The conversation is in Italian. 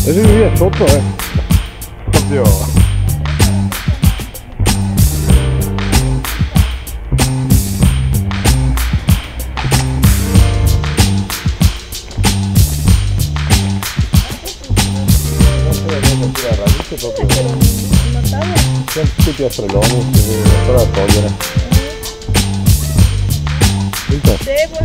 Adesso lui è sotto, proprio. C'è tutti i piastrelloni, ancora da togliere. Devo,